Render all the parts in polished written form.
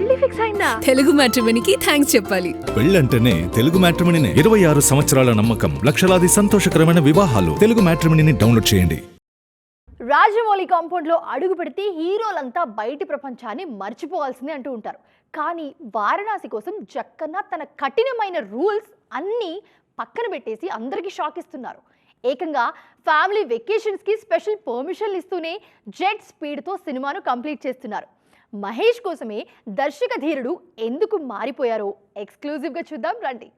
పెళ్లి ఫిక్స్ అయిందా? తెలుగు మ్యాట్రిమోనీకి థ్యాంక్స్ చెప్పాలి. పెళ్ళంటేనే తెలుగు మ్యాట్రిమోనీనే. 26 సంవత్సరాల నమ్మకం, లక్షలాది సంతోషకరమైన వివాహాలు. తెలుగు మ్యాట్రిమోనీని డౌన్లోడ్ చేయండి. రాజమౌళి కాంపౌండ్ లో అడుగు పెడితే హీరోలంతా బయటి ప్రపంచాన్ని మర్చిపోవాల్సిందే అంటూ ఉంటారు. కానీ వారణాసి కోసం జక్కన్న తన కఠినమైన రూల్స్ అన్నీ పక్కన పెట్టేసి అందరికీ షాక్ ఇస్తున్నారు. ఏకంగా ఫ్యామిలీ వెకేషన్స్ కి స్పెషల్ పర్మిషన్లు ఇస్తూనే జెట్ స్పీడ్ తో సినిమాను కంప్లీట్ చేస్తున్నారు. మహేష్ కోసమే దర్శక ధీరుడు ఎందుకు మారిపోయారో ఎక్స్క్లూజివ్ గా చూద్దాం రండి.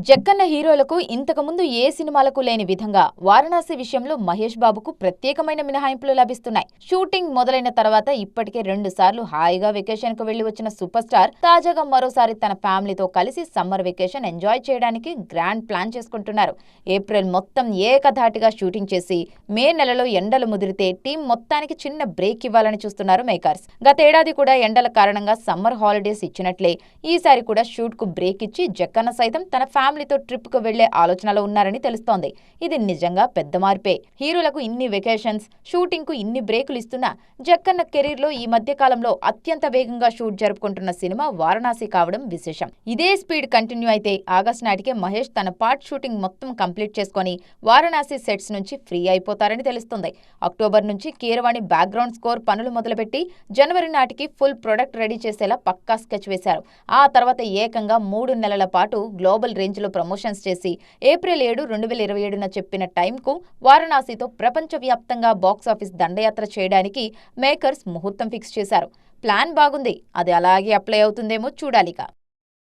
జక్కన్న హీరోలకు ఇంతకుముందు ఏ సినిమాలకు లేని విధంగా వారణాసి విషయంలో మహేష్ బాబుకు ప్రత్యేకమైన మినహాయింపులు లభిస్తున్నాయి. షూటింగ్ మొదలైన తర్వాత ఇప్పటికే 2 సార్లు హాయిగా వెకేషన్ కు వెళ్లి వచ్చిన సూపర్ స్టార్ తాజాగా మరోసారి తన ఫ్యామిలీతో కలిసి సమ్మర్ వెకేషన్ ఎంజాయ్ చేయడానికి గ్రాండ్ ప్లాన్ చేసుకుంటున్నారు. ఏప్రిల్ మొత్తం ఏకధాటిగా షూటింగ్ చేసి మే నెలలో ఎండలు ముదిరితే టీం మొత్తానికి చిన్న బ్రేక్ ఇవ్వాలని చూస్తున్నారు మేకర్స్. గతేడాది కూడా ఎండల కారణంగా సమ్మర్ హాలిడేస్ ఇచ్చినట్లే ఈసారి కూడా షూట్ కు బ్రేక్ ఇచ్చి జక్కన్న సైతం తన ఫ్యామిలీతో ట్రిప్ కు వెళ్లే ఆలోచనలో ఉన్నారని తెలుస్తోంది. ఇది నిజంగా పెద్ద మార్పే. హీరోలకు ఇన్ని వెకేషన్స్, షూటింగ్ కు ఇన్ని బ్రేకులు ఇస్తున్నా జక్కన్న కెరీర్ లో ఈ మధ్య కాలంలో అత్యంత వేగంగా షూట్ జరుపుకుంటున్న సినిమా వారణాసి కావడం విశేషం. ఇదే స్పీడ్ కంటిన్యూ అయితే ఆగస్టు నాటికే మహేష్ తన పార్ట్ షూటింగ్ మొత్తం కంప్లీట్ చేసుకుని వారణాసి సెట్స్ నుంచి ఫ్రీ అయిపోతారని తెలుస్తుంది. అక్టోబర్ నుంచి కీరవాణి బ్యాక్గ్రౌండ్ స్కోర్ పనులు మొదలుపెట్టి జనవరి నాటికి ఫుల్ ప్రొడక్ట్ రెడీ చేసేలా పక్కా స్కెచ్ వేశారు. ఆ తర్వాత ఏకంగా 3 నెలల పాటు గ్లోబల్ రేంజ్ లో ప్రమోషన్స్ చేసి ఏప్రిల్ 7, 2027న చెప్పిన టైంకు వారణాసితో ప్రపంచవ్యాప్తంగా బాక్సాఫీస్ దండయాత్ర చేయడానికి మేకర్స్ ముహూర్తం ఫిక్స్ చేశారు. ప్లాన్ బాగుంది, అది అలాగే అప్లై అవుతుందేమో చూడాలిగా.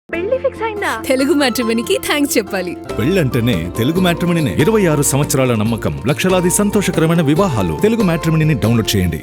పెళ్లి ఫిక్స్ అయిందా? తెలుగు మ్యాట్రిమోనీకి థ్యాంక్స్ చెప్పాలి. పెళ్ళంటేనే తెలుగు మ్యాట్రిమోనీనే. 26 సంవత్సరాల నమ్మకం, లక్షలాది సంతోషకరమైన వివాహాలు. తెలుగు మ్యాట్రిమోనీని డౌన్లోడ్ చేయండి.